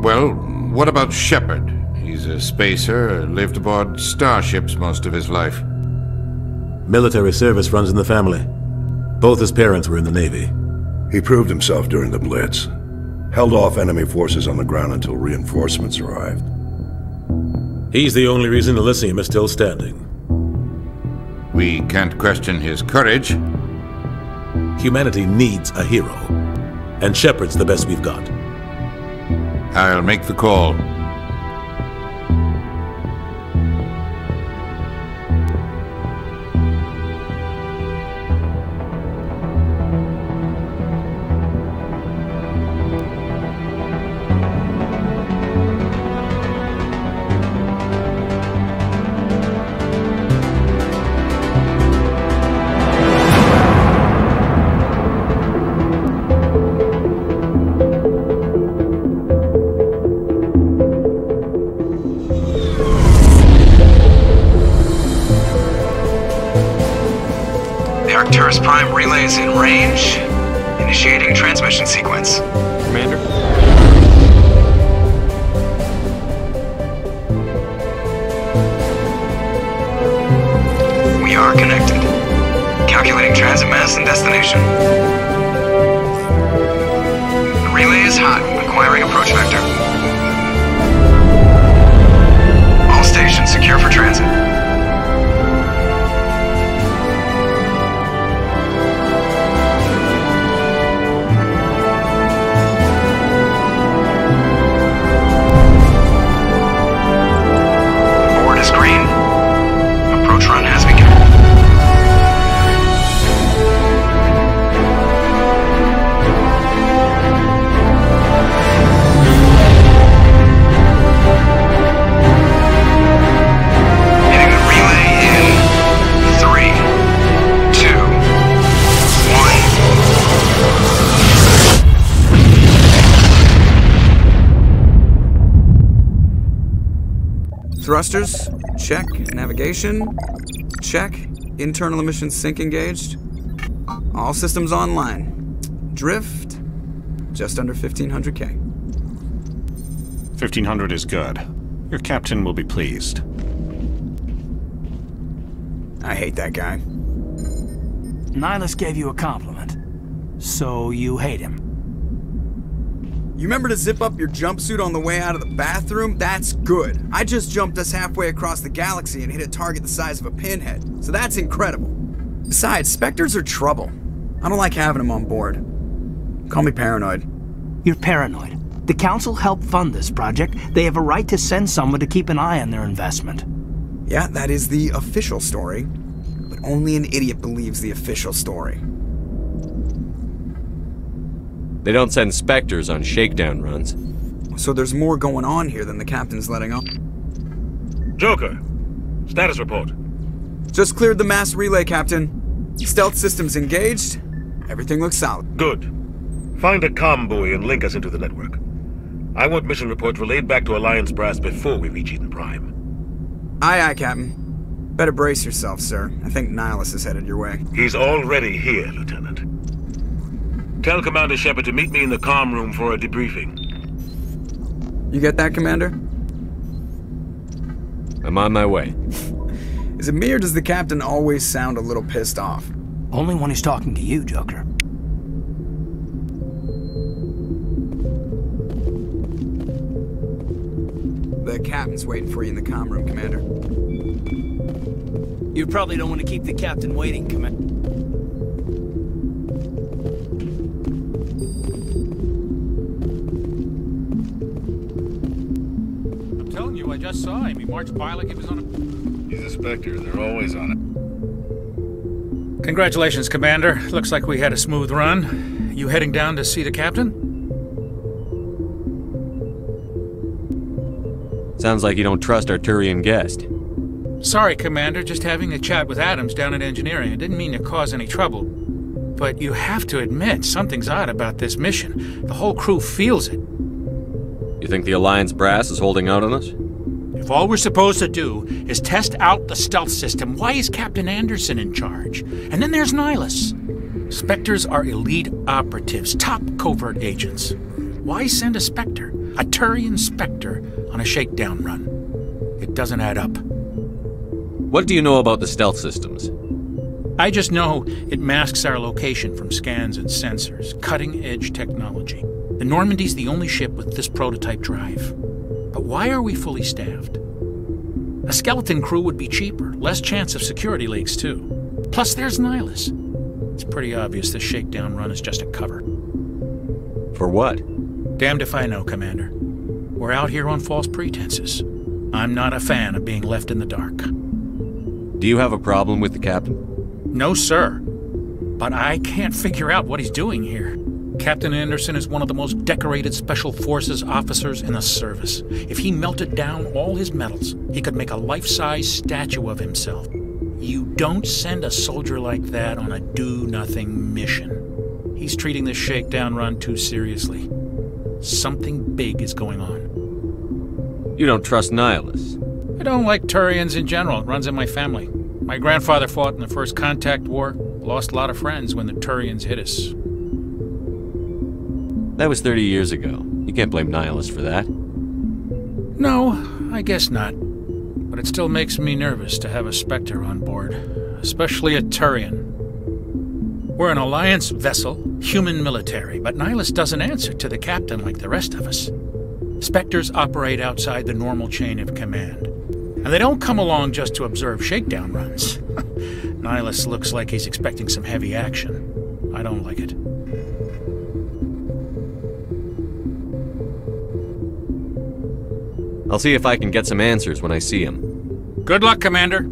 Well, what about Shepard? He's a spacer, lived aboard starships most of his life. Military service runs in the family. Both his parents were in the Navy. He proved himself during the Blitz. Held off enemy forces on the ground until reinforcements arrived. He's the only reason Elysium is still standing. We can't question his courage. Humanity needs a hero. And Shepard's the best we've got. I'll make the call. Arcturus Prime relays in range. Initiating transmission sequence. Commander? We are connected. Calculating transit mass and destination. The relay is hot. Acquiring approach vector. All stations secure for transit. Thrusters, check. Navigation, check. Internal emission sync engaged. All systems online. Drift, just under 1500K. 1500 is good. Your captain will be pleased. I hate that guy. Nihilus gave you a compliment. So you hate him. You remember to zip up your jumpsuit on the way out of the bathroom? That's good. I just jumped us halfway across the galaxy and hit a target the size of a pinhead, so that's incredible. Besides, Spectres are trouble. I don't like having them on board. Call me paranoid. You're paranoid. The Council helped fund this project. They have a right to send someone to keep an eye on their investment. Yeah, that is the official story. But only an idiot believes the official story. They don't send Spectres on shakedown runs. So there's more going on here than the captain's letting on. Joker, status report. Just cleared the mass relay, Captain. Stealth systems engaged. Everything looks solid. Good. Find a comm buoy and link us into the network. I want mission reports relayed back to Alliance Brass before we reach Eden Prime. Aye, aye, Captain. Better brace yourself, sir. I think Nihilus is headed your way. He's already here, Lieutenant. Tell Commander Shepard to meet me in the comm room for a debriefing. You get that, Commander? I'm on my way. Is it me or does the captain always sound a little pissed off? Only when he's talking to you, Joker. The captain's waiting for you in the comm room, Commander. You probably don't want to keep the captain waiting, Commander. I just saw him. He marched by like he was on a... He's a Spectre. They're always on it. Congratulations, Commander. Looks like we had a smooth run. You heading down to see the captain? Sounds like you don't trust our Turian guest. Sorry, Commander. Just having a chat with Adams down at engineering. It didn't mean to cause any trouble. But you have to admit, something's odd about this mission. The whole crew feels it. You think the Alliance brass is holding out on us? If all we're supposed to do is test out the stealth system, why is Captain Anderson in charge? And then there's Nihilus. Spectres are elite operatives, top covert agents. Why send a Spectre? A Turian Spectre on a shakedown run. It doesn't add up. What do you know about the stealth systems? I just know it masks our location from scans and sensors. Cutting-edge technology. The Normandy's the only ship with this prototype drive. But why are we fully staffed? A skeleton crew would be cheaper, less chance of security leaks too. Plus there's Nihilus. It's pretty obvious this shakedown run is just a cover. For what? Damned if I know, Commander. We're out here on false pretenses. I'm not a fan of being left in the dark. Do you have a problem with the captain? No, sir. But I can't figure out what he's doing here. Captain Anderson is one of the most decorated Special Forces officers in the service. If he melted down all his medals, he could make a life-size statue of himself. You don't send a soldier like that on a do-nothing mission. He's treating this shakedown run too seriously. Something big is going on. You don't trust Nihilus? I don't like Turians in general. It runs in my family. My grandfather fought in the First Contact War. Lost a lot of friends when the Turians hit us. That was 30 years ago. You can't blame Nihilus for that. No, I guess not. But it still makes me nervous to have a Spectre on board. Especially a Turian. We're an Alliance vessel, human military, but Nihilus doesn't answer to the captain like the rest of us. Spectres operate outside the normal chain of command. And they don't come along just to observe shakedown runs. Nihilus looks like he's expecting some heavy action. I don't like it. I'll see if I can get some answers when I see him. Good luck, Commander.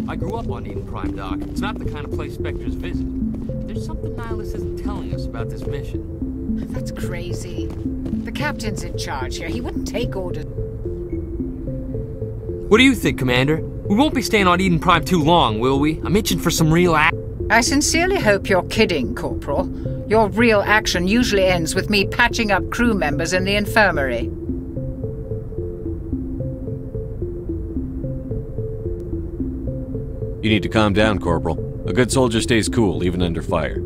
I grew up on Eden Prime, Doc. It's not the kind of place Spectres visit. There's something Nihilus isn't telling us about this mission. That's crazy. The captain's in charge here. He wouldn't take orders. What do you think, Commander? We won't be staying on Eden Prime too long, will we? I'm itching for some real action. I sincerely hope you're kidding, Corporal. Your real action usually ends with me patching up crew members in the infirmary. You need to calm down, Corporal. A good soldier stays cool, even under fire.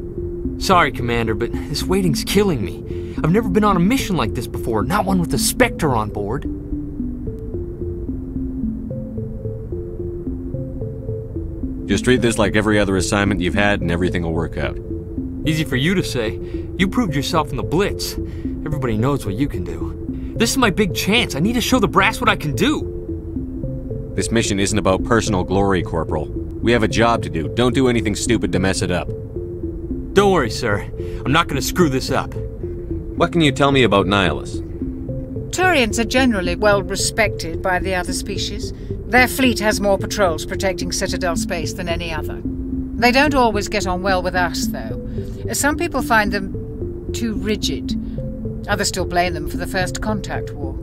Sorry, Commander, but this waiting's killing me. I've never been on a mission like this before, not one with a Spectre on board. Just treat this like every other assignment you've had and everything will work out. Easy for you to say. You proved yourself in the Blitz. Everybody knows what you can do. This is my big chance. I need to show the brass what I can do. This mission isn't about personal glory, Corporal. We have a job to do. Don't do anything stupid to mess it up. Don't worry, sir. I'm not going to screw this up. What can you tell me about Nihilus? Turians are generally well respected by the other species. Their fleet has more patrols protecting Citadel space than any other. They don't always get on well with us, though. Some people find them too rigid. Others still blame them for the First Contact War.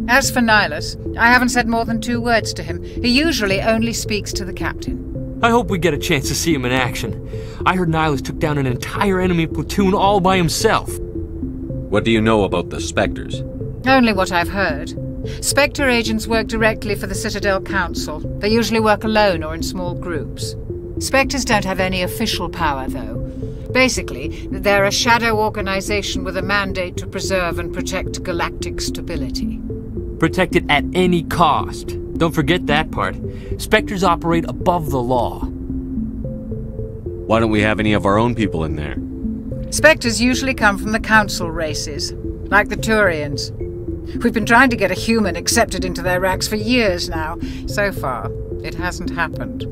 As for Nihilus, I haven't said more than 2 words to him. He usually only speaks to the captain. I hope we get a chance to see him in action. I heard Nihilus took down an entire enemy platoon all by himself. What do you know about the Spectres? Only what I've heard. Spectre agents work directly for the Citadel Council. They usually work alone or in small groups. Spectres don't have any official power, though. Basically, they're a shadow organization with a mandate to preserve and protect galactic stability. Protect it at any cost. Don't forget that part. Spectres operate above the law. Why don't we have any of our own people in there? Spectres usually come from the Council races, like the Turians. We've been trying to get a human accepted into their ranks for years now. So far, it hasn't happened.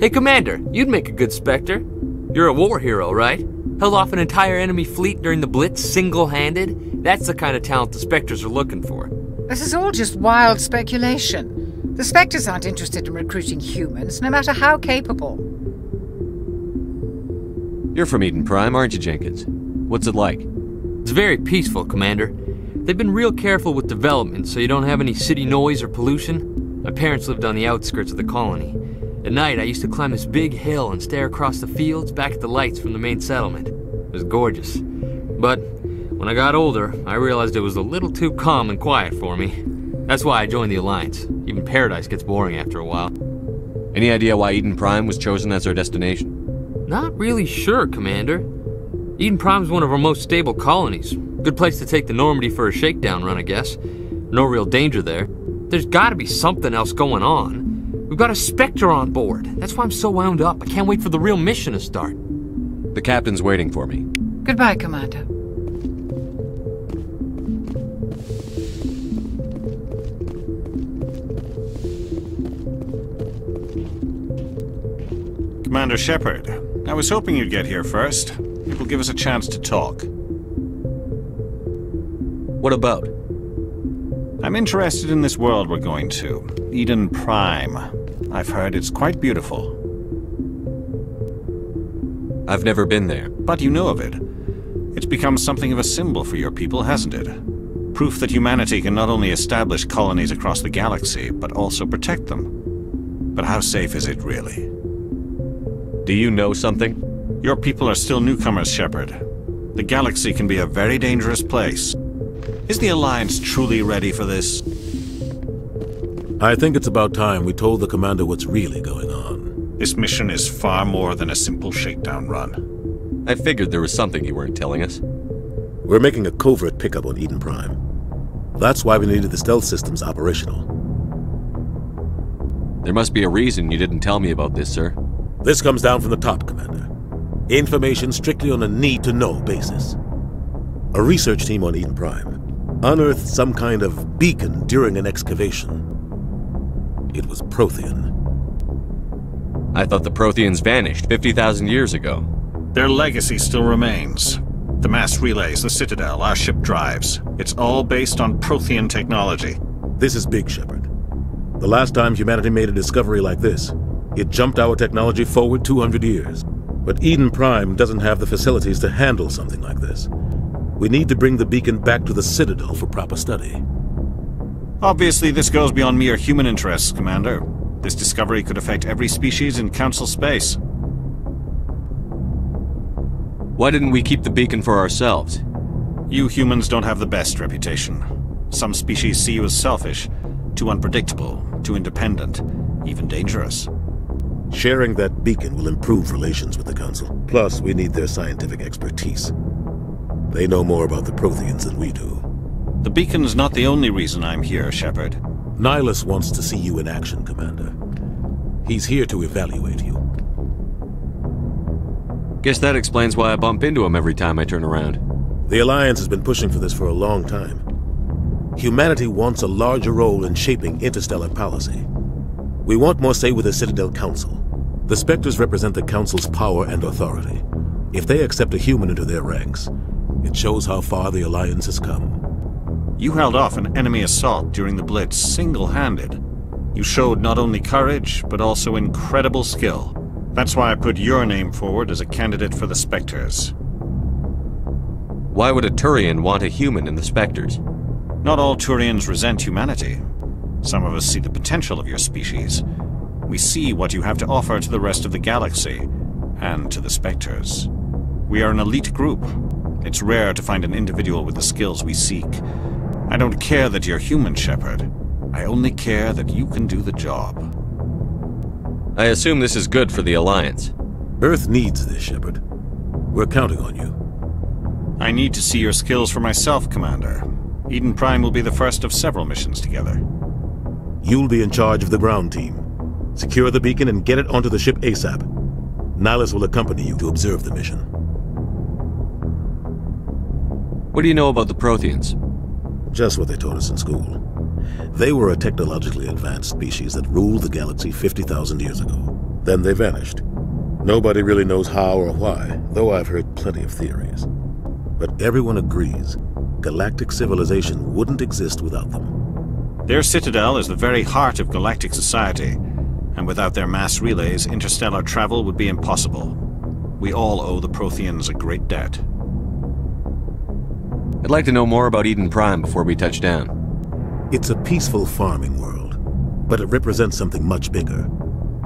Hey, Commander, you'd make a good Spectre. You're a war hero, right? Held off an entire enemy fleet during the Blitz single-handed? That's the kind of talent the Spectres are looking for. This is all just wild speculation. The Spectres aren't interested in recruiting humans, no matter how capable. You're from Eden Prime, aren't you, Jenkins? What's it like? It's very peaceful, Commander. They've been real careful with development, so you don't have any city noise or pollution. My parents lived on the outskirts of the colony. At night, I used to climb this big hill and stare across the fields back at the lights from the main settlement. It was gorgeous. But when I got older, I realized it was a little too calm and quiet for me. That's why I joined the Alliance. Even Paradise gets boring after a while. Any idea why Eden Prime was chosen as our destination? Not really sure, Commander. Eden Prime's one of our most stable colonies. Good place to take the Normandy for a shakedown run, I guess. No real danger there. There's gotta be something else going on. We've got a Spectre on board. That's why I'm so wound up. I can't wait for the real mission to start. The captain's waiting for me. Goodbye, Commander. Commander Shepard, I was hoping you'd get here first. It will give us a chance to talk. What about? I'm interested in this world we're going to. Eden Prime. I've heard it's quite beautiful. I've never been there. But you know of it. It's become something of a symbol for your people, hasn't it? Proof that humanity can not only establish colonies across the galaxy, but also protect them. But how safe is it, really? Do you know something? Your people are still newcomers, Shepard. The galaxy can be a very dangerous place. Is the Alliance truly ready for this? I think it's about time we told the Commander what's really going on. This mission is far more than a simple shakedown run. I figured there was something you weren't telling us. We're making a covert pickup on Eden Prime. That's why we needed the stealth systems operational. There must be a reason you didn't tell me about this, sir. This comes down from the top, Commander. Information strictly on a need-to-know basis. A research team on Eden Prime unearthed some kind of beacon during an excavation. It was Prothean. I thought the Protheans vanished 50,000 years ago. Their legacy still remains. The mass relays, the Citadel, our ship drives. It's all based on Prothean technology. This is big, Shepard. The last time humanity made a discovery like this, it jumped our technology forward 200 years. But Eden Prime doesn't have the facilities to handle something like this. We need to bring the beacon back to the Citadel for proper study. Obviously, this goes beyond mere human interests, Commander. This discovery could affect every species in Council space. Why didn't we keep the beacon for ourselves? You humans don't have the best reputation. Some species see you as selfish, too unpredictable, too independent, even dangerous. Sharing that beacon will improve relations with the Council. Plus, we need their scientific expertise. They know more about the Protheans than we do. The beacon's not the only reason I'm here, Shepard. Nihilus wants to see you in action, Commander. He's here to evaluate you. Guess that explains why I bump into him every time I turn around. The Alliance has been pushing for this for a long time. Humanity wants a larger role in shaping interstellar policy. We want more say with the Citadel Council. The Spectres represent the Council's power and authority. If they accept a human into their ranks, it shows how far the Alliance has come. You held off an enemy assault during the Blitz single-handed. You showed not only courage, but also incredible skill. That's why I put your name forward as a candidate for the Spectres. Why would a Turian want a human in the Spectres? Not all Turians resent humanity. Some of us see the potential of your species. We see what you have to offer to the rest of the galaxy, and to the Spectres. We are an elite group. It's rare to find an individual with the skills we seek. I don't care that you're human, Shepard. I only care that you can do the job. I assume this is good for the Alliance. Earth needs this, Shepard. We're counting on you. I need to see your skills for myself, Commander. Eden Prime will be the first of several missions together. You'll be in charge of the ground team. Secure the beacon and get it onto the ship ASAP. Nihilus will accompany you to observe the mission. What do you know about the Protheans? Just what they taught us in school. They were a technologically advanced species that ruled the galaxy 50,000 years ago. Then they vanished. Nobody really knows how or why, though I've heard plenty of theories. But everyone agrees galactic civilization wouldn't exist without them. Their citadel is the very heart of galactic society, and without their mass relays, interstellar travel would be impossible. We all owe the Protheans a great debt. I'd like to know more about Eden Prime before we touch down. It's a peaceful farming world, but it represents something much bigger.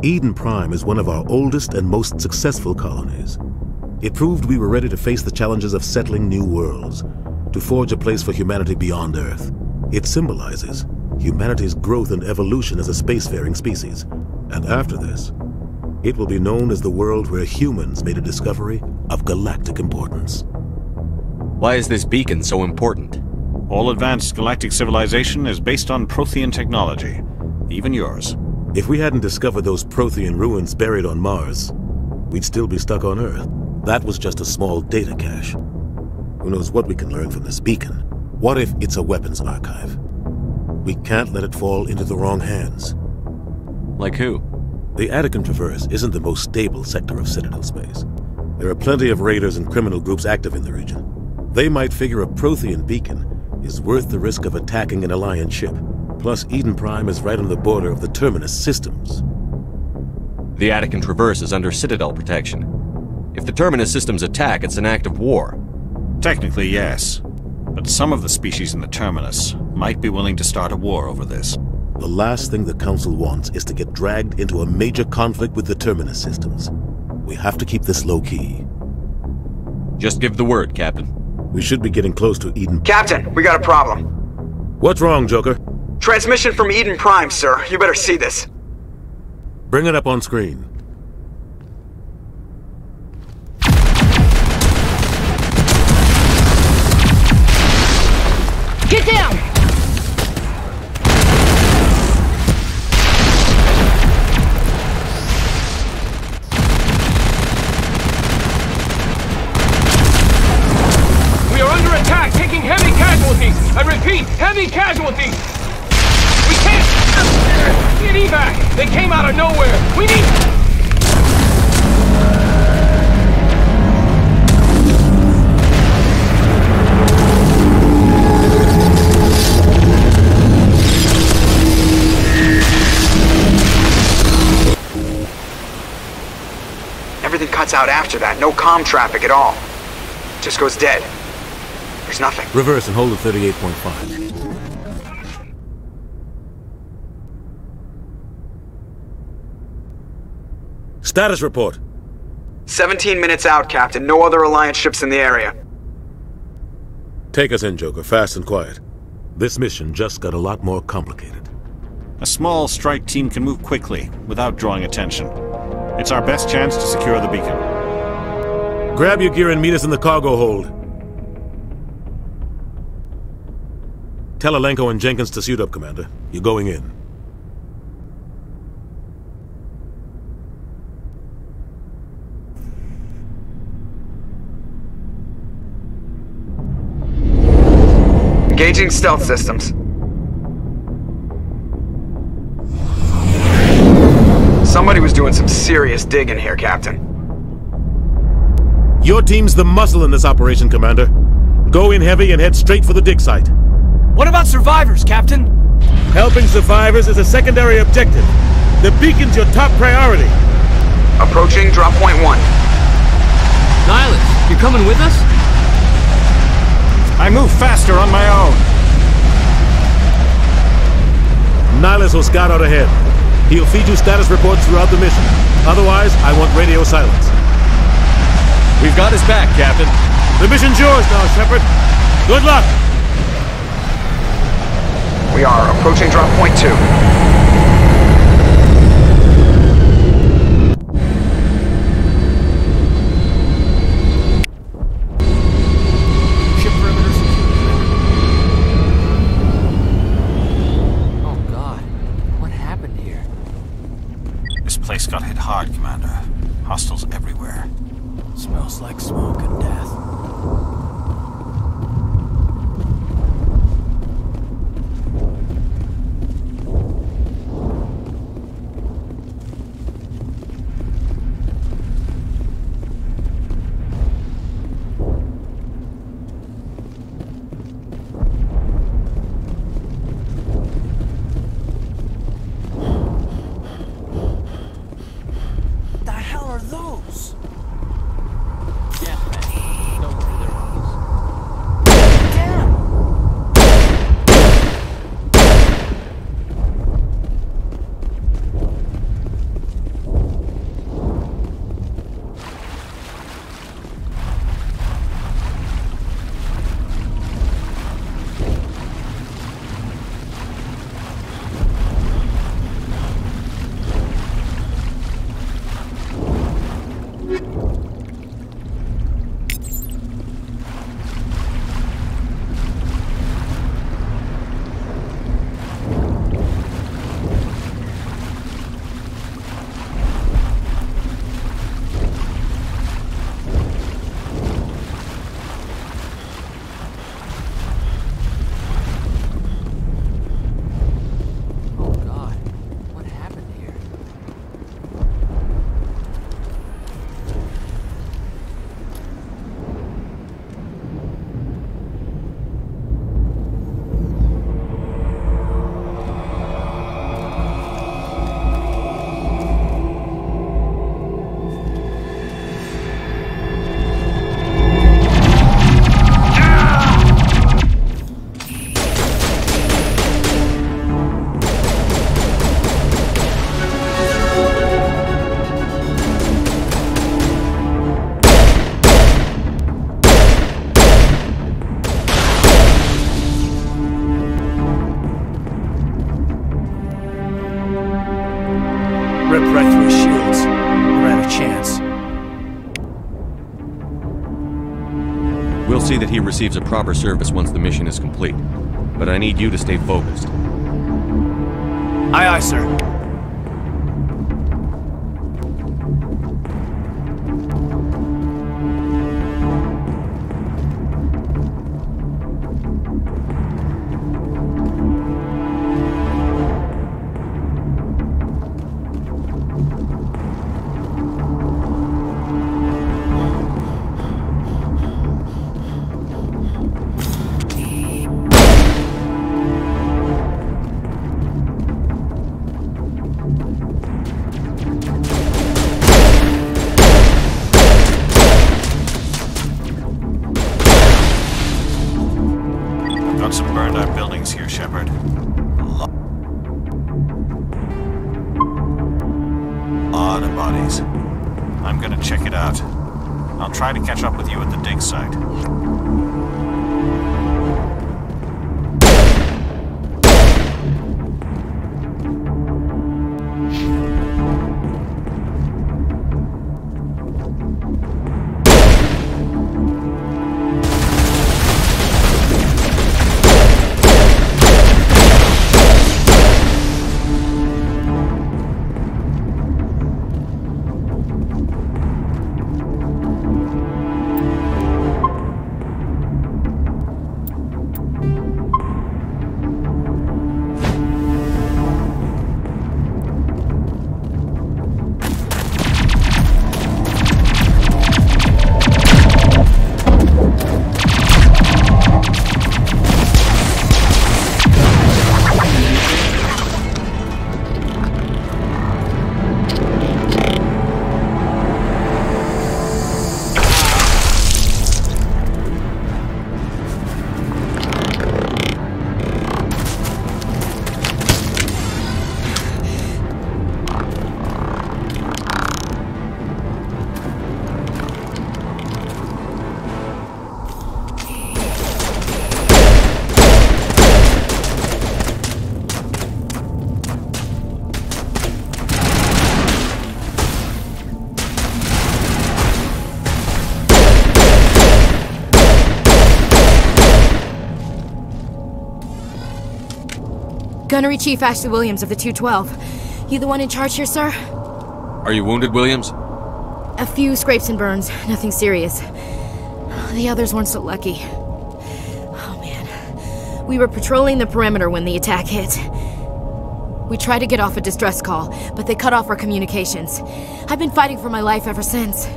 Eden Prime is one of our oldest and most successful colonies. It proved we were ready to face the challenges of settling new worlds, to forge a place for humanity beyond Earth. It symbolizes humanity's growth and evolution as a spacefaring species. And after this, it will be known as the world where humans made a discovery of of galactic importance. Why is this beacon so important? All advanced galactic civilization is based on Prothean technology, even yours. If we hadn't discovered those Prothean ruins buried on Mars, we'd still be stuck on Earth. That was just a small data cache. Who knows what we can learn from this beacon? What if it's a weapons archive? We can't let it fall into the wrong hands. Like who? The Attican Traverse isn't the most stable sector of Citadel space. There are plenty of raiders and criminal groups active in the region. They might figure a Prothean beacon is worth the risk of attacking an Alliance ship. Plus, Eden Prime is right on the border of the Terminus systems. The Attican Traverse is under Citadel protection. If the Terminus systems attack, it's an act of war. Technically, yes. But some of the species in the Terminus might be willing to start a war over this. The last thing the Council wants is to get dragged into a major conflict with the Terminus systems. We have to keep this low-key. Just give the word, Captain. We should be getting close to Eden. Captain, we got a problem. What's wrong, Joker? Transmission from Eden Prime, sir. You better see this. Bring it up on screen. Get down! We are under attack, taking heavy casualties. I repeat, heavy casualties. We can't get evac. They came out of nowhere. We need... Everything cuts out after that. No comm traffic at all. Just goes dead. There's nothing. Reverse and hold at 38.5. Status report. 17 minutes out, Captain. No other Alliance ships in the area. Take us in, Joker, fast and quiet. This mission just got a lot more complicated. A small strike team can move quickly, without drawing attention. It's our best chance to secure the beacon. Grab your gear and meet us in the cargo hold. Tell Alenko and Jenkins to suit up, Commander. You're going in. Engaging stealth systems. Somebody was doing some serious digging here, Captain. Your team's the muscle in this operation, Commander. Go in heavy and head straight for the dig site. What about survivors, Captain? Helping survivors is a secondary objective. The beacon's your top priority. Approaching drop point 1. Nihilus, you're coming with us? I move faster on my own. Nihilus will scout out ahead. He'll feed you status reports throughout the mission. Otherwise, I want radio silence. We've got his back, Captain. The mission's yours now, Shepard. Good luck! We are approaching drop point 2. Place got hit hard, Commander. Hostiles everywhere. Smells like smoke and death. see that he receives a proper service once the mission is complete. But I need you to stay focused. Aye, aye, sir. Try to catch up with you at the dig site. Gunnery Chief Ashley Williams of the 212. You the one in charge here, sir? Are you wounded, Williams? A few scrapes and burns, nothing serious. The others weren't so lucky. Oh man. We were patrolling the perimeter when the attack hit. We tried to get off a distress call, but they cut off our communications. I've been fighting for my life ever since.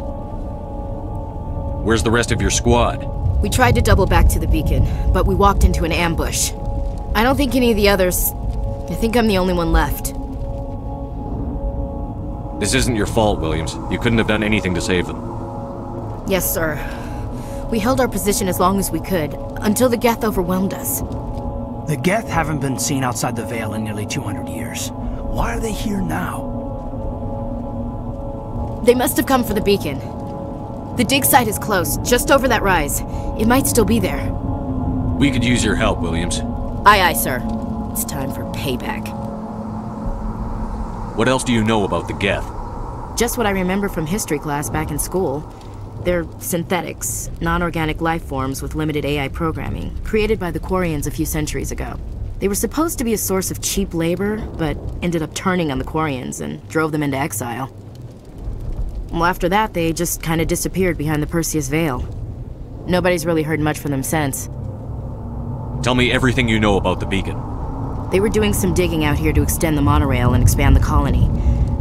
Where's the rest of your squad? We tried to double back to the beacon, but we walked into an ambush. I don't think any of the others... I think I'm the only one left. This isn't your fault, Williams. You couldn't have done anything to save them. Yes, sir. We held our position as long as we could, until the Geth overwhelmed us. The Geth haven't been seen outside the Veil in nearly 200 years. Why are they here now? They must have come for the beacon. The dig site is close, just over that rise. It might still be there. We could use your help, Williams. Aye, aye, sir. It's time for payback. What else do you know about the Geth? Just what I remember from history class back in school. They're synthetics, non-organic life forms with limited AI programming, created by the Quarians a few centuries ago. They were supposed to be a source of cheap labor, but ended up turning on the Quarians and drove them into exile. Well, after that, they just kind of disappeared behind the Perseus Veil. Nobody's really heard much from them since. Tell me everything you know about the beacon. They were doing some digging out here to extend the monorail and expand the colony.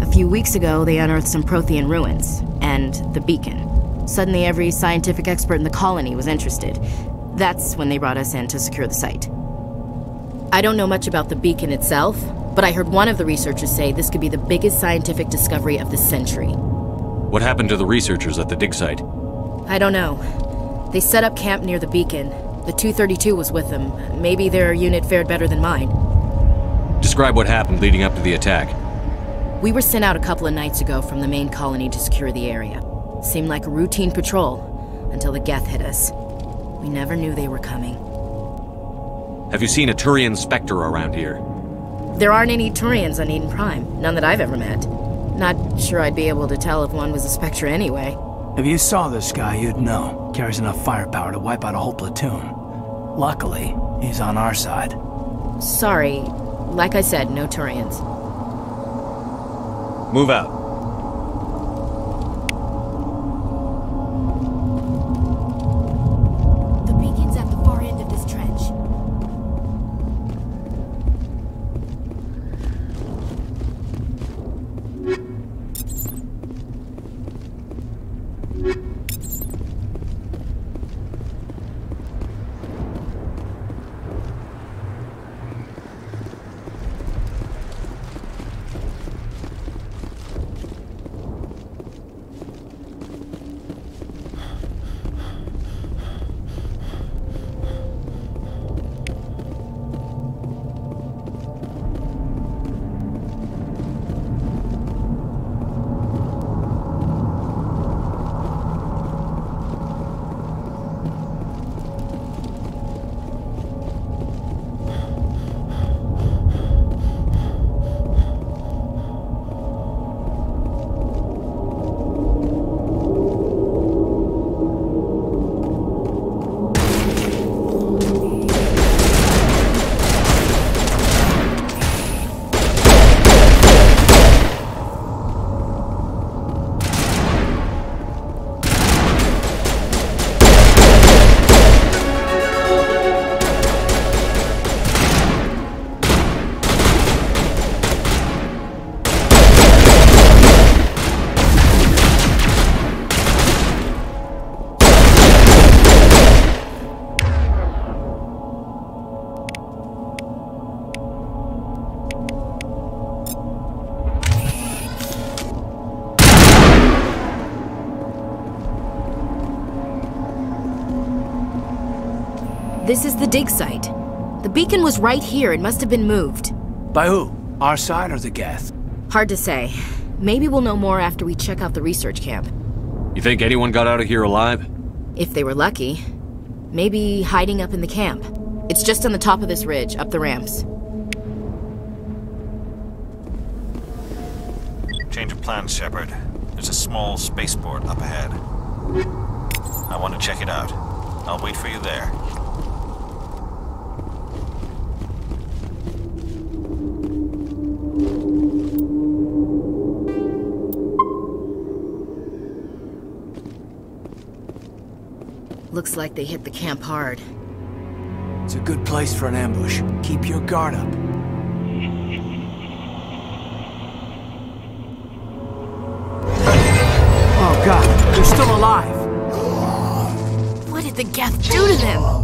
A few weeks ago, they unearthed some Prothean ruins, and the beacon. Suddenly, every scientific expert in the colony was interested. That's when they brought us in to secure the site. I don't know much about the beacon itself, but I heard one of the researchers say this could be the biggest scientific discovery of the century. What happened to the researchers at the dig site? I don't know. They set up camp near the beacon. The 232 was with them. Maybe their unit fared better than mine. Describe what happened leading up to the attack. We were sent out a couple of nights ago from the main colony to secure the area. Seemed like a routine patrol, until the Geth hit us. We never knew they were coming. Have you seen a Turian Spectre around here? There aren't any Turians on Eden Prime. None that I've ever met. Not sure I'd be able to tell if one was a Spectre anyway. If you saw this guy, you'd know. Carries enough firepower to wipe out a whole platoon. Luckily, he's on our side. Sorry. Like I said, no Turians. Move out. The beacon's at the far end of this trench. This is the dig site. The beacon was right here. It must have been moved. By who? Our side or the Geth? Hard to say. Maybe we'll know more after we check out the research camp. You think anyone got out of here alive? If they were lucky. Maybe hiding up in the camp. It's just on the top of this ridge, up the ramps. Change of plans, Shepard. There's a small spaceport up ahead. I want to check it out. I'll wait for you there. Looks like they hit the camp hard. It's a good place for an ambush. Keep your guard up. Oh god, they're still alive! What did the Geth do to them?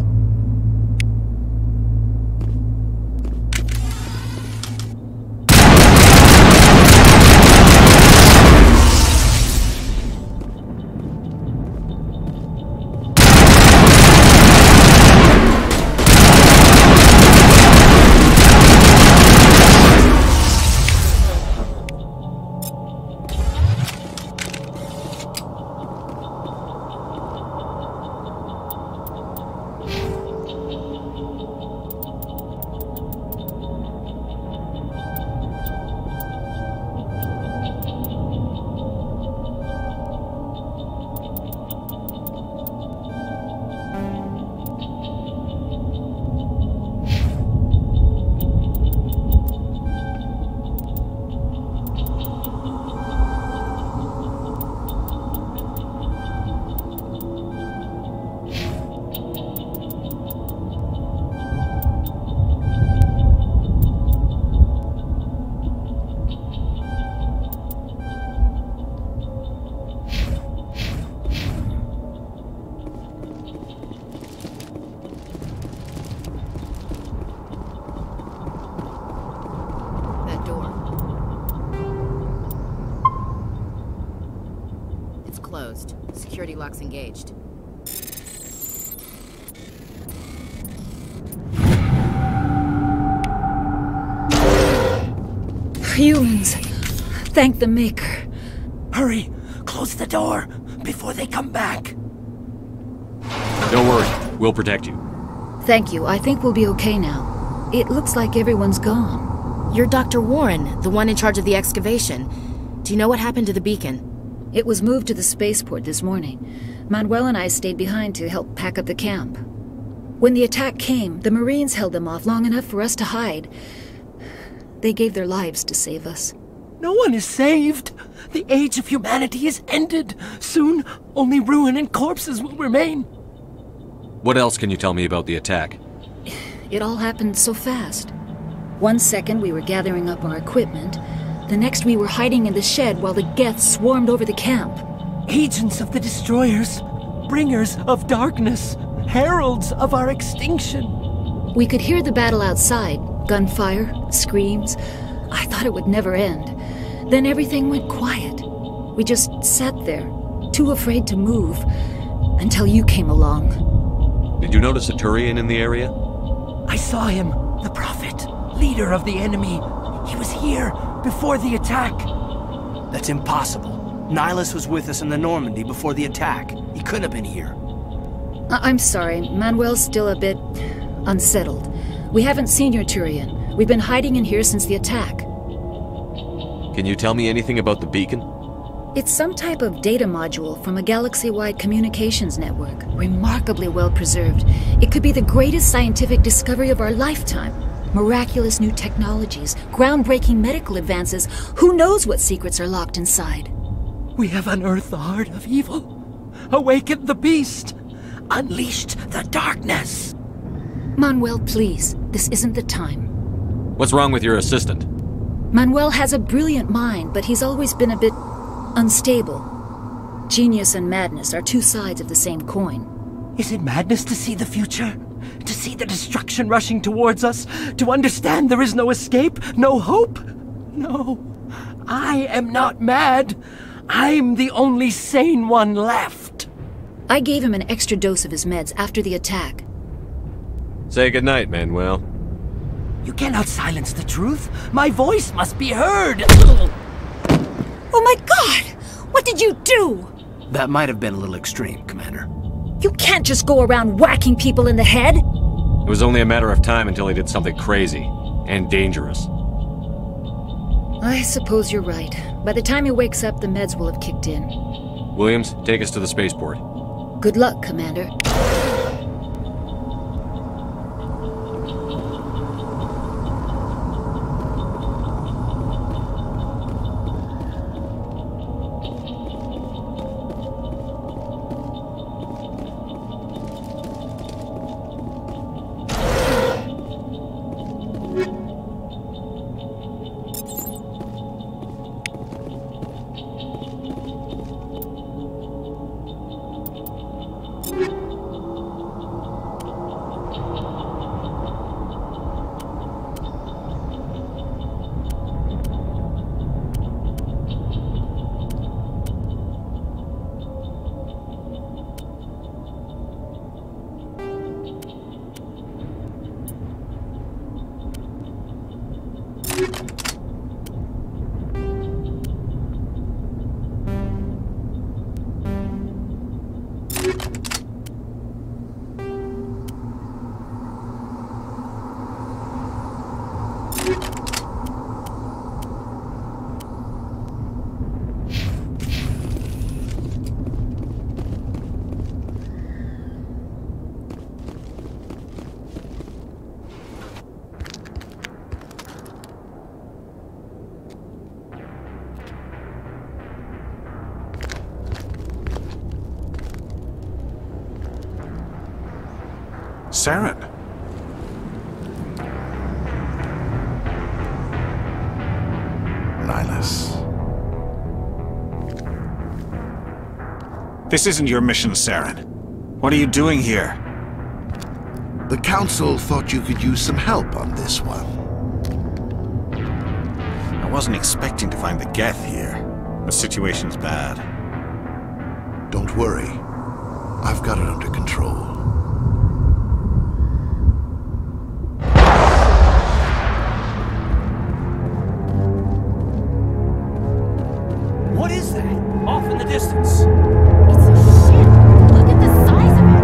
Closed. Security locks engaged. Humans. Thank the Maker. Hurry! Close the door before they come back. Don't worry. We'll protect you. Thank you. I think we'll be okay now. It looks like everyone's gone. You're Dr. Warren, the one in charge of the excavation. Do you know what happened to the beacon? It was moved to the spaceport this morning. Manuel and I stayed behind to help pack up the camp. When the attack came, the Marines held them off long enough for us to hide. They gave their lives to save us. No one is saved. The age of humanity is ended. Soon, only ruin and corpses will remain. What else can you tell me about the attack? It all happened so fast. One second we were gathering up our equipment. The next we were hiding in the shed while the Geth swarmed over the camp. Agents of the destroyers, bringers of darkness, heralds of our extinction. We could hear the battle outside. Gunfire, screams. I thought it would never end. Then everything went quiet. We just sat there, too afraid to move, until you came along. Did you notice a Turian in the area? I saw him, the Prophet, leader of the enemy. He was here before the attack. That's impossible. Nihilus was with us in the Normandy before the attack. He couldn't have been here. I'm sorry, Manuel's still a bit unsettled. We haven't seen your Turian. We've been hiding in here since the attack. Can you tell me anything about the beacon? It's some type of data module from a galaxy-wide communications network, remarkably well preserved. It could be the greatest scientific discovery of our lifetime. Miraculous new technologies, groundbreaking medical advances. Who knows what secrets are locked inside? We have unearthed the heart of evil, awakened the beast, unleashed the darkness. Manuel, please, this isn't the time. What's wrong with your assistant? Manuel has a brilliant mind, but he's always been a bit unstable. Genius and madness are two sides of the same coin. Is it madness to see the future? To see the destruction rushing towards us? To understand there is no escape? No hope? No. I am not mad. I'm the only sane one left. I gave him an extra dose of his meds after the attack. Say goodnight, Manuel. You cannot silence the truth. My voice must be heard. Oh my God! What did you do? That might have been a little extreme, Commander. You can't just go around whacking people in the head! It was only a matter of time until he did something crazy and dangerous. I suppose you're right. By the time he wakes up, the meds will have kicked in. Williams, take us to the spaceport. Good luck, Commander. Saren. Nihilus. This isn't your mission, Saren. What are you doing here? The Council thought you could use some help on this one. I wasn't expecting to find the Geth here. The situation's bad. Don't worry. I've got it under control. What is that? Off in the distance. It's a ship. Look at the size of it.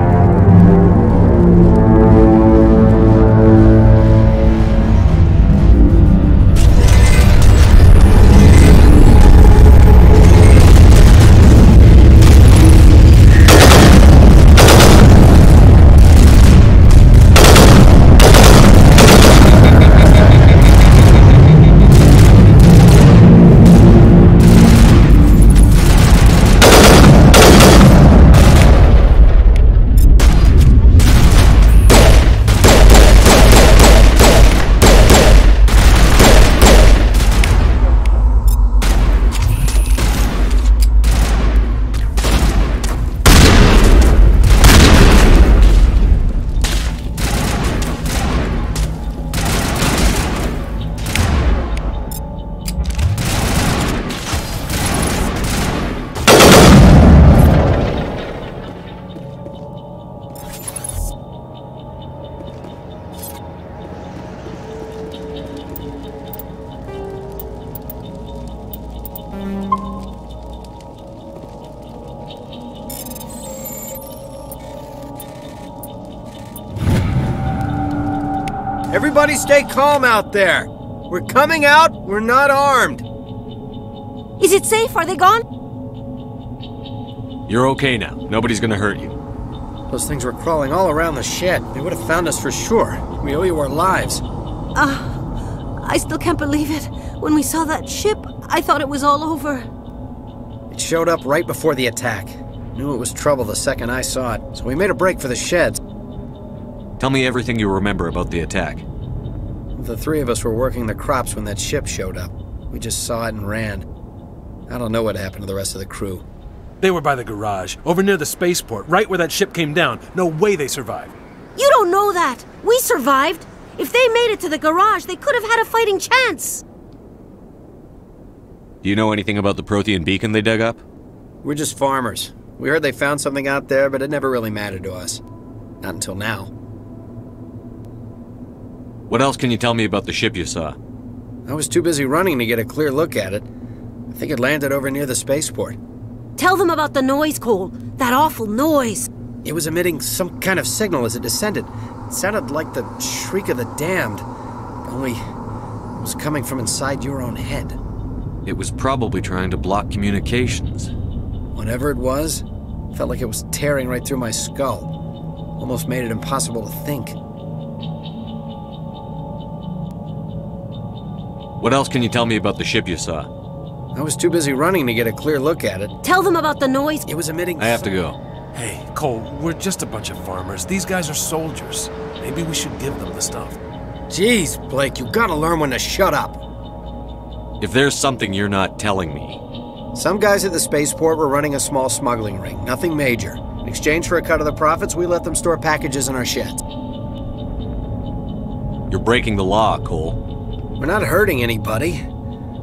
Everybody stay calm out there. We're coming out, we're not armed. Is it safe? Are they gone? You're okay now. Nobody's gonna hurt you. Those things were crawling all around the shed. They would have found us for sure. We owe you our lives. I still can't believe it. When we saw that ship, I thought it was all over. It showed up right before the attack. Knew it was trouble the second I saw it, so we made a break for the sheds. Tell me everything you remember about the attack. The three of us were working the crops when that ship showed up. We just saw it and ran. I don't know what happened to the rest of the crew. They were by the garage, over near the spaceport, right where that ship came down. No way they survived. You don't know that. We survived. If they made it to the garage, they could have had a fighting chance. Do you know anything about the Prothean beacon they dug up? We're just farmers. We heard they found something out there, but it never really mattered to us. Not until now. What else can you tell me about the ship you saw? I was too busy running to get a clear look at it. I think it landed over near the spaceport. Tell them about the noise, Cole. That awful noise. It was emitting some kind of signal as it descended. It sounded like the shriek of the damned. Only it was coming from inside your own head. It was probably trying to block communications. Whatever it was, felt like it was tearing right through my skull. Almost made it impossible to think. What else can you tell me about the ship you saw? I was too busy running to get a clear look at it. Tell them about the noise. It was emitting... I have to go. Hey, Cole, we're just a bunch of farmers. These guys are soldiers. Maybe we should give them the stuff. Jeez, Blake, you gotta learn when to shut up. If there's something you're not telling me... Some guys at the spaceport were running a small smuggling ring. Nothing major. In exchange for a cut of the profits, we let them store packages in our sheds. You're breaking the law, Cole. We're not hurting anybody.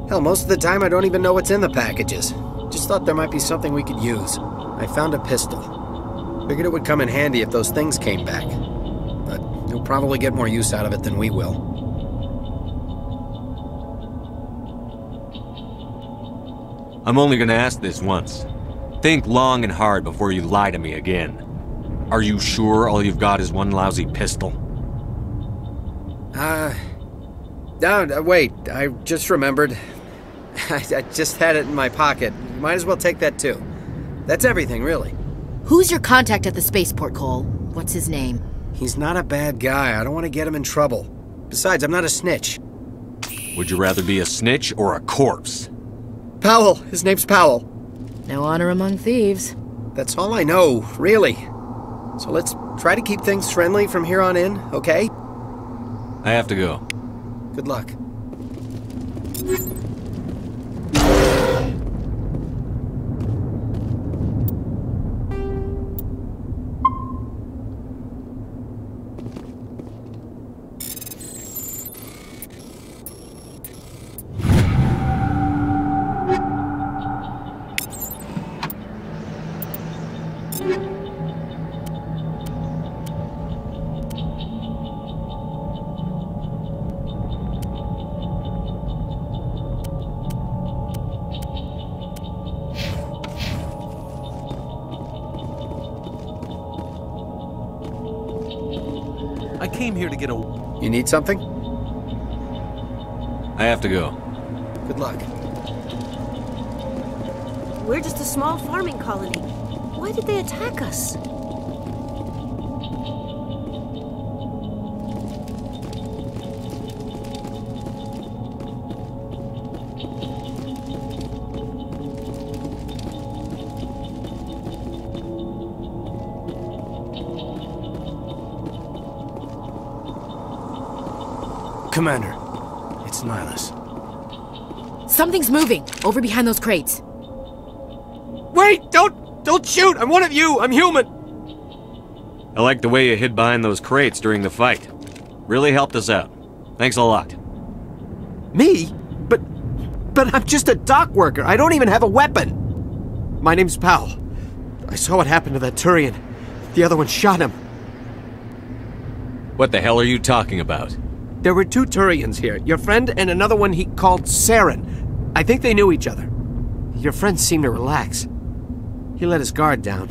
Hell, most of the time I don't even know what's in the packages. Just thought there might be something we could use. I found a pistol. Figured it would come in handy if those things came back. But you'll probably get more use out of it than we will. I'm only gonna ask this once. Think long and hard before you lie to me again. Are you sure all you've got is one lousy pistol? Wait, I just remembered. I just had it in my pocket. Might as well take that too. That's everything, really. Who's your contact at the spaceport, Cole? What's his name? He's not a bad guy. I don't want to get him in trouble. Besides, I'm not a snitch. Would you rather be a snitch or a corpse? Powell. His name's Powell. No honor among thieves. That's all I know, really. So let's try to keep things friendly from here on in, okay? I have to go. Good luck. I came here to get a... You need something? I have to go. Good luck. We're just a small farming colony. Why did they attack us? Commander, it's Nihilus. Something's moving, over behind those crates. Wait! Don't shoot! I'm one of you! I'm human! I like the way you hid behind those crates during the fight. Really helped us out. Thanks a lot. Me? But I'm just a dock worker. I don't even have a weapon. My name's Powell. I saw what happened to that Turian. The other one shot him. What the hell are you talking about? There were two Turians here. Your friend and another one he called Saren. I think they knew each other. Your friend seemed to relax. He let his guard down.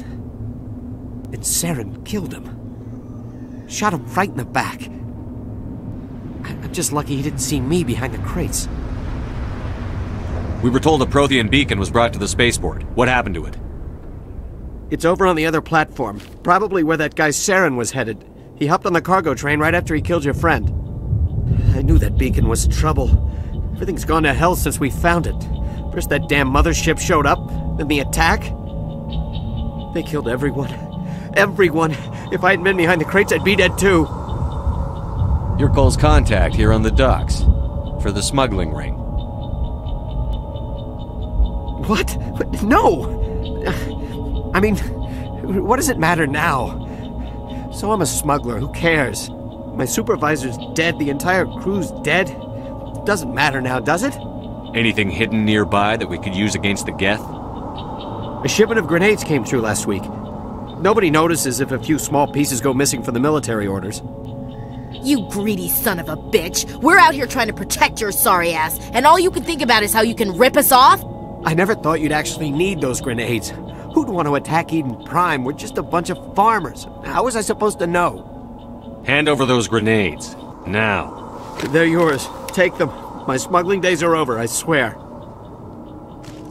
And Saren killed him. Shot him right in the back. Just lucky he didn't see me behind the crates. We were told a Prothean beacon was brought to the spaceport. What happened to it? It's over on the other platform. Probably where that guy Saren was headed. He hopped on the cargo train right after he killed your friend. I knew that beacon was trouble. Everything's gone to hell since we found it. First that damn mothership showed up, then the attack. They killed everyone. Everyone! If I hadn't been behind the crates, I'd be dead too. You're Cole's contact here on the docks. For the smuggling ring. What? No! I mean, what does it matter now? So I'm a smuggler, who cares? My supervisor's dead, the entire crew's dead. It doesn't matter now, does it? Anything hidden nearby that we could use against the Geth? A shipment of grenades came through last week. Nobody notices if a few small pieces go missing from the military orders. You greedy son of a bitch! We're out here trying to protect your sorry ass, and all you can think about is how you can rip us off? I never thought you'd actually need those grenades. Who'd want to attack Eden Prime? We're just a bunch of farmers. How was I supposed to know? Hand over those grenades. Now. They're yours. Take them. My smuggling days are over, I swear.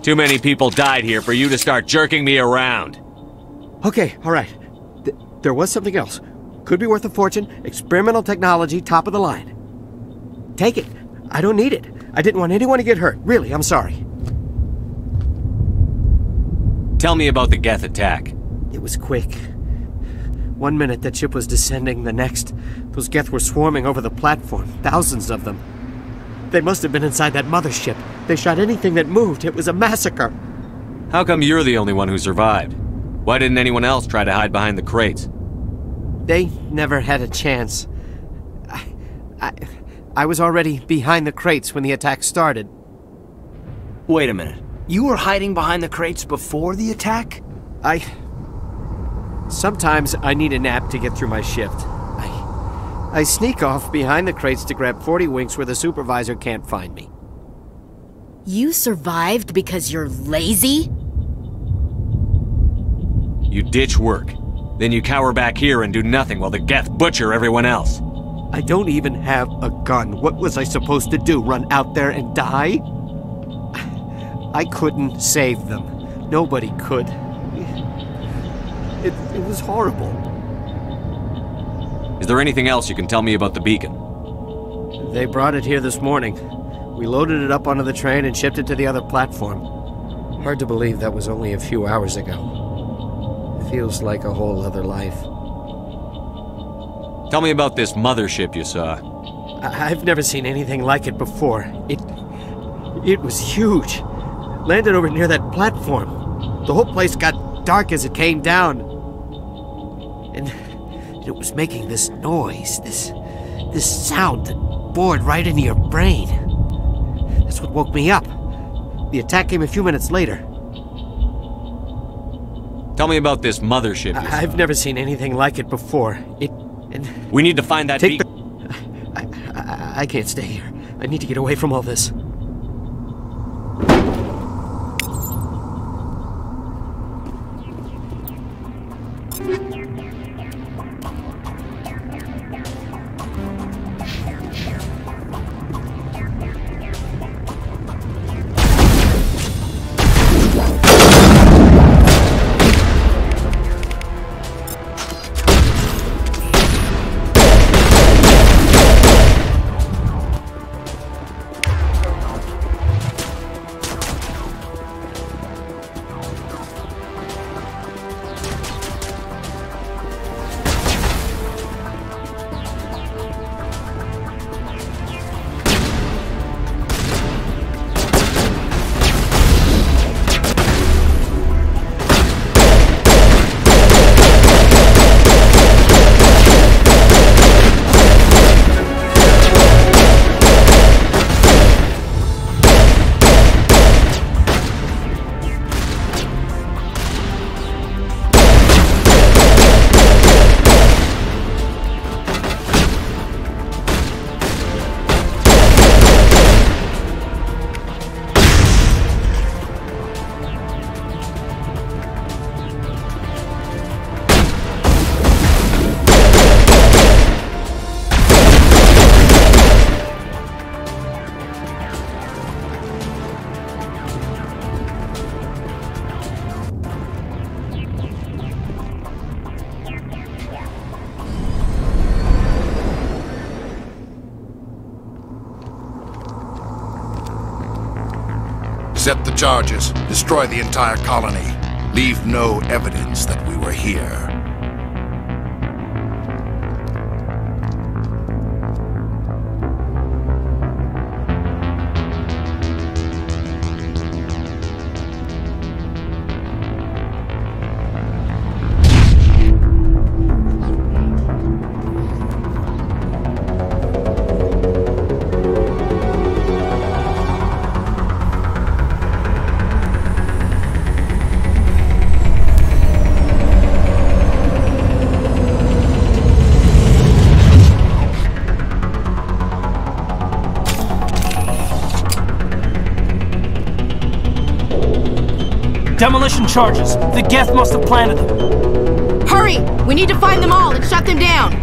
Too many people died here for you to start jerking me around. Okay, all right. There was something else. Could be worth a fortune. Experimental technology, top of the line. Take it. I don't need it. I didn't want anyone to get hurt. Really, I'm sorry. Tell me about the Geth attack. It was quick. 1 minute that ship was descending, the next, those Geth were swarming over the platform. Thousands of them. They must have been inside that mothership. They shot anything that moved. It was a massacre. How come you're the only one who survived? Why didn't anyone else try to hide behind the crates? They never had a chance. I was already behind the crates when the attack started. Wait a minute. You were hiding behind the crates before the attack? Sometimes I need a nap to get through my shift. I sneak off behind the crates to grab 40 winks where the supervisor can't find me. You survived because you're lazy? You ditch work. Then you cower back here and do nothing while the Geth butcher everyone else. I don't even have a gun. What was I supposed to do? Run out there and die? I couldn't save them. Nobody could. It was horrible. Is there anything else you can tell me about the beacon? They brought it here this morning. We loaded it up onto the train and shipped it to the other platform. Hard to believe that was only a few hours ago. Feels like a whole other life. Tell me about this mothership you saw. I've never seen anything like it before. It was huge. Landed over near that platform. The whole place got dark as it came down. And it was making this noise, this sound that bored right into your brain. That's what woke me up. The attack came a few minutes later. Tell me about this mothership. I've never seen anything like it before. We need to find that beacon. I can't stay here. I need to get away from all this. Set the charges. Destroy the entire colony. Leave no evidence that we were here. Demolition charges. The Geth must have planted them. Hurry! We need to find them all and shut them down.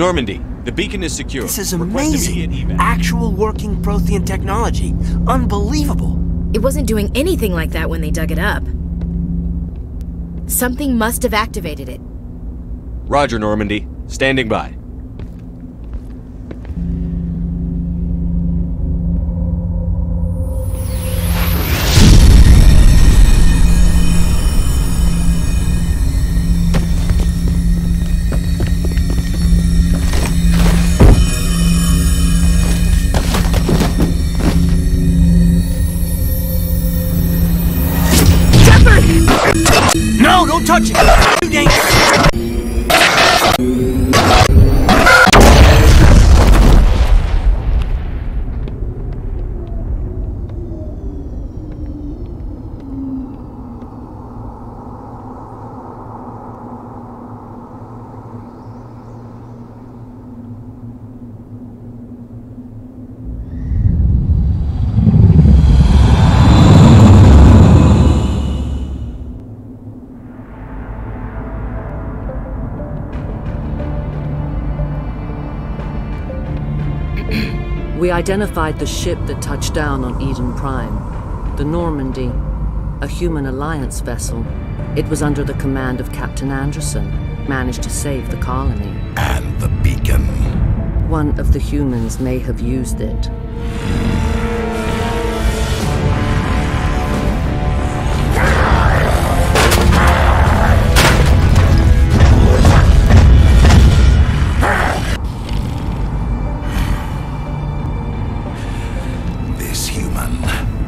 Normandy, the beacon is secure. This is Request immediate amazing. evac. Actual working Prothean technology. Unbelievable. It wasn't doing anything like that when they dug it up. Something must have activated it. Roger, Normandy. Standing by. Don't touch it! Too dangerous! We identified the ship that touched down on Eden Prime. The Normandy, a human alliance vessel. It was under the command of Captain Anderson, managed to save the colony. And the beacon. One of the humans may have used it.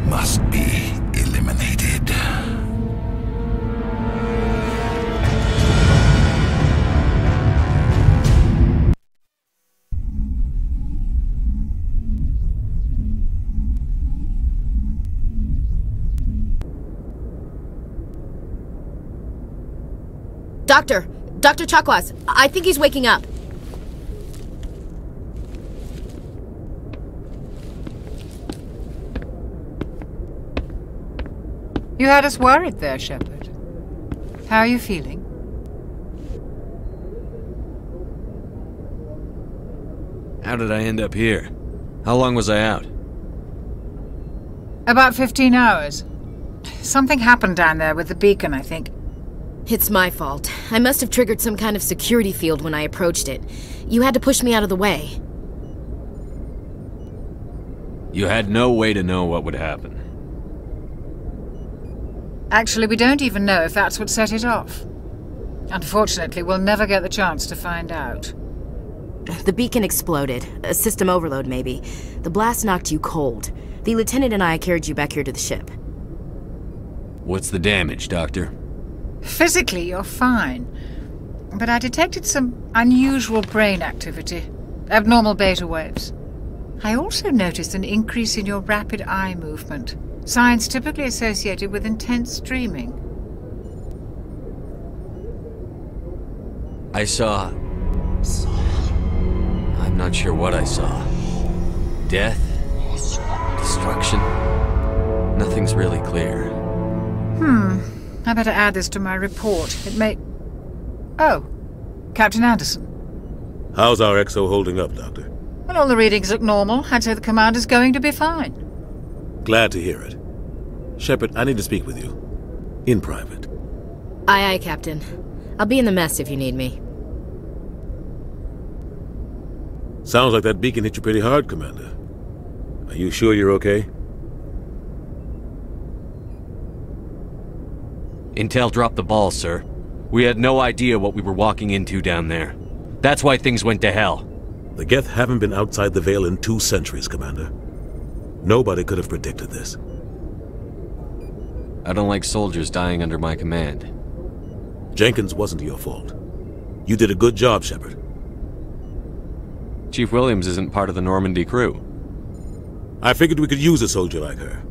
Must be eliminated. Dr. Chakwas, I think he's waking up. You had us worried there, Shepard. How are you feeling? How did I end up here? How long was I out? About 15 hours. Something happened down there with the beacon, I think. It's my fault. I must have triggered some kind of security field when I approached it. You had to push me out of the way. You had no way to know what would happen. Actually, we don't even know if that's what set it off. Unfortunately, we'll never get the chance to find out. The beacon exploded. A system overload, maybe. The blast knocked you cold. The lieutenant and I carried you back here to the ship. What's the damage, Doctor? Physically, you're fine. But I detected some unusual brain activity. Abnormal beta waves. I also noticed an increase in your rapid eye movement. Signs typically associated with intense dreaming. I saw... I'm not sure what I saw. Death? Destruction? Nothing's really clear. I better add this to my report. It may... Oh, Captain Anderson. How's our XO holding up, Doctor? Well, all the readings look normal. I'd say the commander's going to be fine. Glad to hear it. Shepard, I need to speak with you. In private. Aye, Captain. I'll be in the mess if you need me. Sounds like that beacon hit you pretty hard, Commander. Are you sure you're okay? Intel dropped the ball, sir. We had no idea what we were walking into down there. That's why things went to hell. The Geth haven't been outside the Veil in 2 centuries, Commander. Nobody could have predicted this. I don't like soldiers dying under my command. Jenkins wasn't your fault. You did a good job, Shepard. Chief Williams isn't part of the Normandy crew. I figured we could use a soldier like her.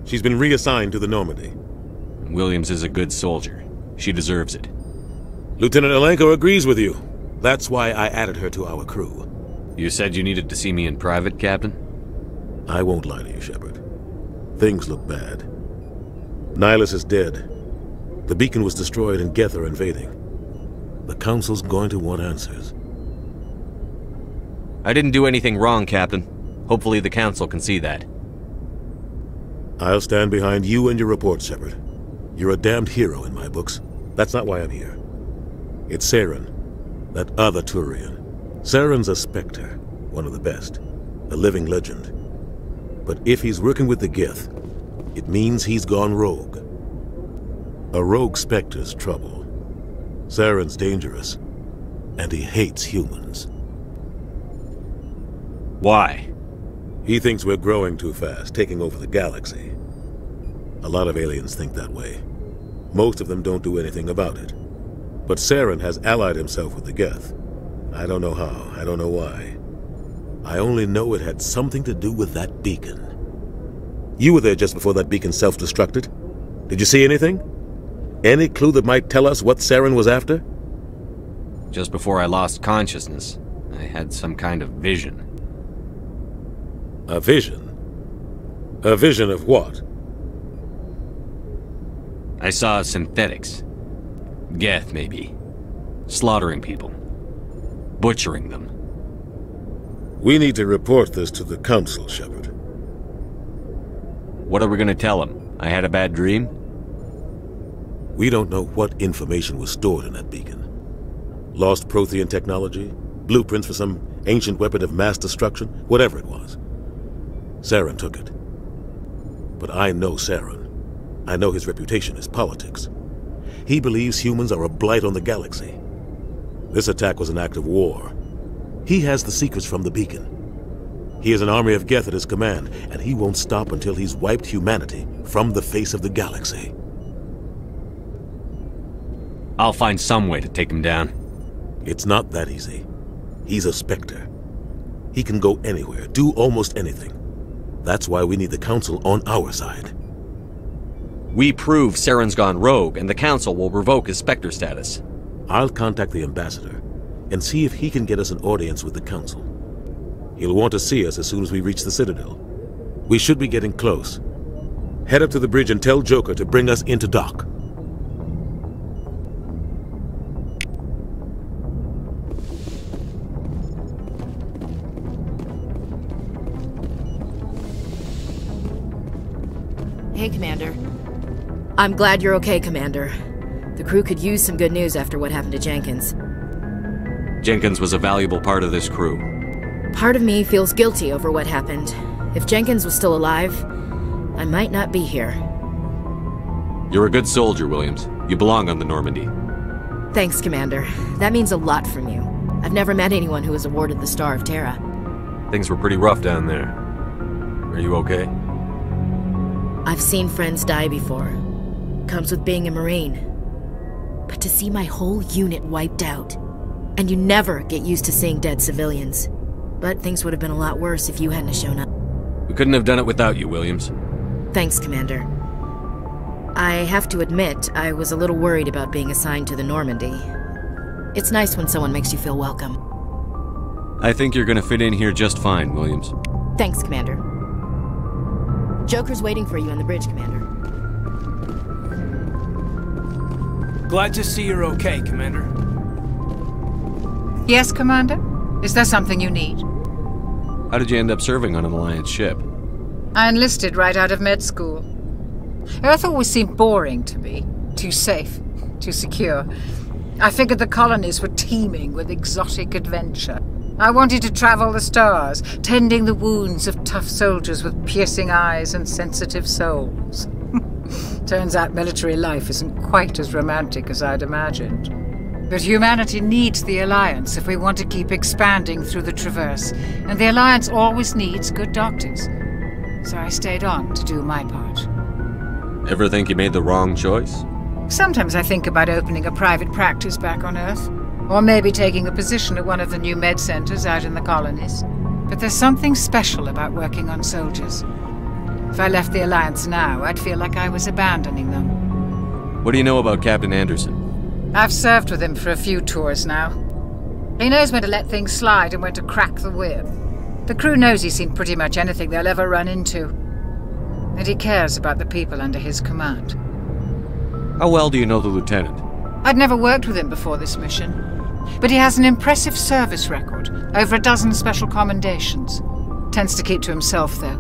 She's been reassigned to the Normandy. Williams is a good soldier. She deserves it. Lieutenant Alenko agrees with you. That's why I added her to our crew. You said you needed to see me in private, Captain? I won't lie to you, Shepard. Things look bad. Nihilus is dead. The beacon was destroyed and Geth are invading. The Council's going to want answers. I didn't do anything wrong, Captain. Hopefully the Council can see that. I'll stand behind you and your report, Shepard. You're a damned hero in my books. That's not why I'm here. It's Saren, that other Turian. Saren's a Spectre, one of the best, a living legend. But if he's working with the Geth, it means he's gone rogue. A rogue Spectre's trouble. Saren's dangerous, and he hates humans. Why? He thinks we're growing too fast, taking over the galaxy. A lot of aliens think that way. Most of them don't do anything about it. But Saren has allied himself with the Geth. I don't know how, I don't know why. I only know it had something to do with that beacon. You were there just before that beacon self-destructed. Did you see anything? Any clue that might tell us what Saren was after? Just before I lost consciousness, I had some kind of vision. A vision? A vision of what? I saw synthetics. Geth, maybe. Slaughtering people. Butchering them. We need to report this to the Council, Shepard. What are we gonna tell them? I had a bad dream? We don't know what information was stored in that beacon. Lost Prothean technology? Blueprints for some ancient weapon of mass destruction? Whatever it was. Saren took it. But I know Saren. I know his reputation is politics. He believes humans are a blight on the galaxy. This attack was an act of war. He has the secrets from the beacon. He has an army of Geth at his command, and he won't stop until he's wiped humanity from the face of the galaxy. I'll find some way to take him down. It's not that easy. He's a Spectre. He can go anywhere, do almost anything. That's why we need the Council on our side. We prove Saren's gone rogue, and the Council will revoke his Spectre status. I'll contact the Ambassador and see if he can get us an audience with the Council. He'll want to see us as soon as we reach the Citadel. We should be getting close. Head up to the bridge and tell Joker to bring us into dock. Hey, Commander. I'm glad you're okay, Commander. The crew could use some good news after what happened to Jenkins. Jenkins was a valuable part of this crew. Part of me feels guilty over what happened. If Jenkins was still alive, I might not be here. You're a good soldier, Williams. You belong on the Normandy. Thanks, Commander. That means a lot from you. I've never met anyone who was awarded the Star of Terra. Things were pretty rough down there. Are you okay? I've seen friends die before. Comes with being a Marine. But to see my whole unit wiped out, and you never get used to seeing dead civilians. But things would have been a lot worse if you hadn't shown up. We couldn't have done it without you, Williams. Thanks, Commander. I have to admit, I was a little worried about being assigned to the Normandy. It's nice when someone makes you feel welcome. I think you're gonna fit in here just fine, Williams. Thanks, Commander. Joker's waiting for you on the bridge, Commander. Glad to see you're okay, Commander. Yes, Commander? Is there something you need? How did you end up serving on an Alliance ship? I enlisted right out of med school. Earth always seemed boring to me. Too safe, too secure. I figured the colonies were teeming with exotic adventure. I wanted to travel the stars, tending the wounds of tough soldiers with piercing eyes and sensitive souls. Turns out military life isn't quite as romantic as I'd imagined. But humanity needs the Alliance if we want to keep expanding through the Traverse, and the Alliance always needs good doctors. So I stayed on to do my part. Ever think you made the wrong choice? Sometimes I think about opening a private practice back on Earth, or maybe taking a position at one of the new med centers out in the colonies. But there's something special about working on soldiers. If I left the Alliance now, I'd feel like I was abandoning them. What do you know about Captain Anderson? I've served with him for a few tours now. He knows when to let things slide and when to crack the whip. The crew knows he's seen pretty much anything they'll ever run into. And he cares about the people under his command. How well do you know the Lieutenant? I'd never worked with him before this mission. But he has an impressive service record, over a dozen special commendations. Tends to keep to himself, though.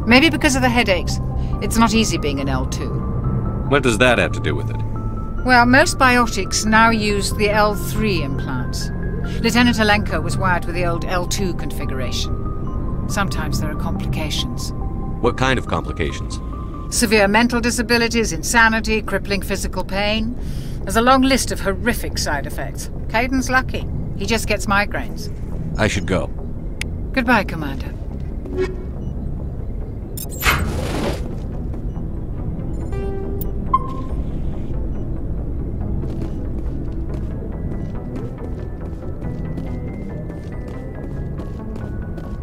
Maybe because of the headaches. It's not easy being an L2. What does that have to do with it? Well, most biotics now use the L3 implants. Lieutenant Alenko was wired with the old L2 configuration. Sometimes there are complications. What kind of complications? Severe mental disabilities, insanity, crippling physical pain. There's a long list of horrific side effects. Caden's lucky. He just gets migraines. I should go. Goodbye, Commander.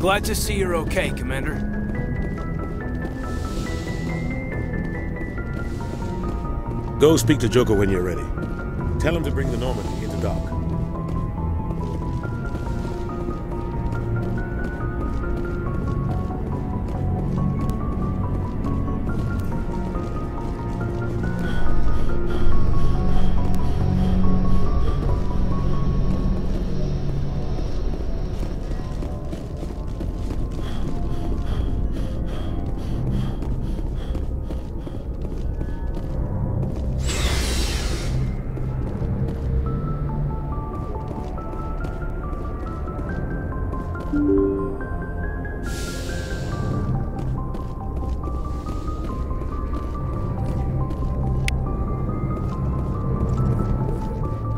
Glad to see you're okay, Commander. Go speak to Joker when you're ready. Tell him to bring the Normandy into dock.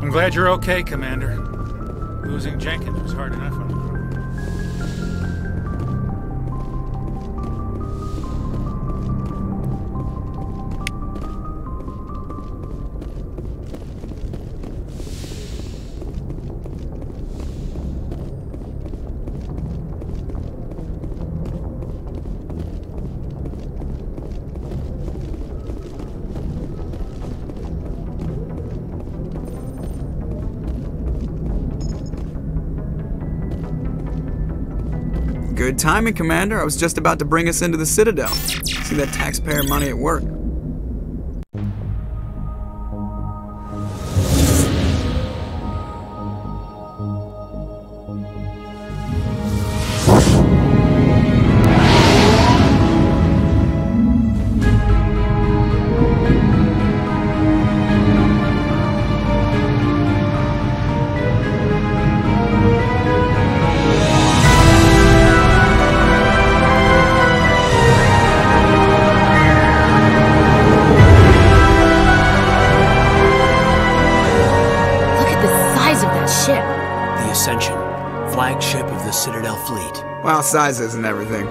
I'm glad you're okay, Commander. Losing Jenkins was hard enough on you. Good timing, Commander. I was just about to bring us into the Citadel. See that taxpayer money at work. Flagship of the Citadel fleet. Well, size isn't everything.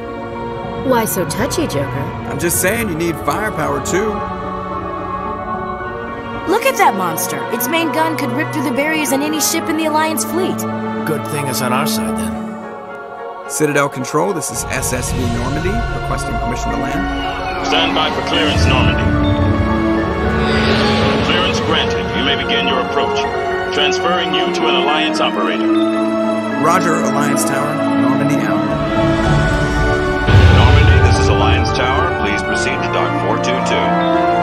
Why so touchy, Joker? I'm just saying you need firepower, too. Look at that monster. Its main gun could rip through the barriers in any ship in the Alliance fleet. Good thing it's on our side, then. Citadel Control, this is SSV Normandy, requesting permission to land. Stand by for clearance, Normandy. Clearance granted. You may begin your approach. Transferring you to an Alliance operator. Roger, Alliance Tower. Normandy out. Normandy, this is Alliance Tower. Please proceed to Dock 422.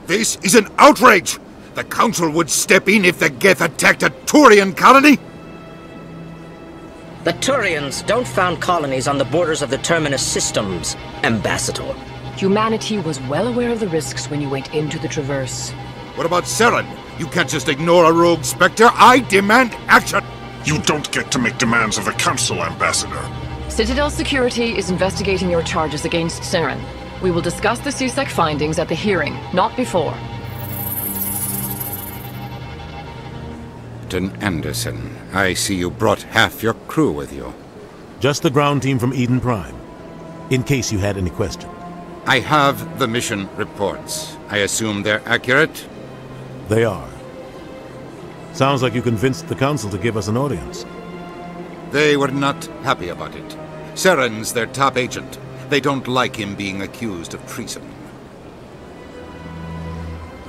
This is an outrage! The Council would step in if the Geth attacked a Turian colony? The Turians don't found colonies on the borders of the Terminus systems, Ambassador. Humanity was well aware of the risks when you went into the Traverse. What about Saren? You can't just ignore a rogue Spectre. I demand action! You don't get to make demands of the Council, Ambassador. Citadel Security is investigating your charges against Saren. We will discuss the CSEC findings at the hearing, not before. Captain Anderson, I see you brought half your crew with you. Just the ground team from Eden Prime, in case you had any question. I have the mission reports. I assume they're accurate? They are. Sounds like you convinced the Council to give us an audience. They were not happy about it. Saren's their top agent. They don't like him being accused of treason.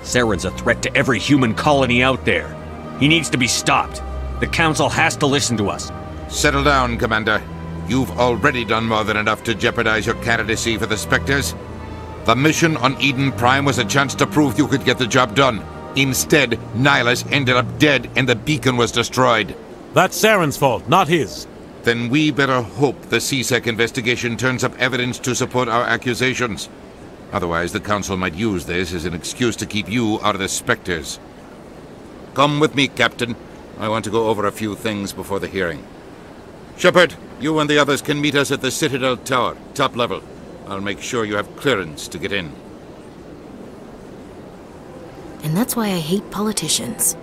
Saren's a threat to every human colony out there. He needs to be stopped. The Council has to listen to us. Settle down, Commander. You've already done more than enough to jeopardize your candidacy for the Spectres. The mission on Eden Prime was a chance to prove you could get the job done. Instead, Nihilus ended up dead and the beacon was destroyed. That's Saren's fault, not his. Then we better hope the CSEC investigation turns up evidence to support our accusations. Otherwise, the Council might use this as an excuse to keep you out of the Spectres. Come with me, Captain. I want to go over a few things before the hearing. Shepard, you and the others can meet us at the Citadel Tower, top level. I'll make sure you have clearance to get in. And that's why I hate politicians.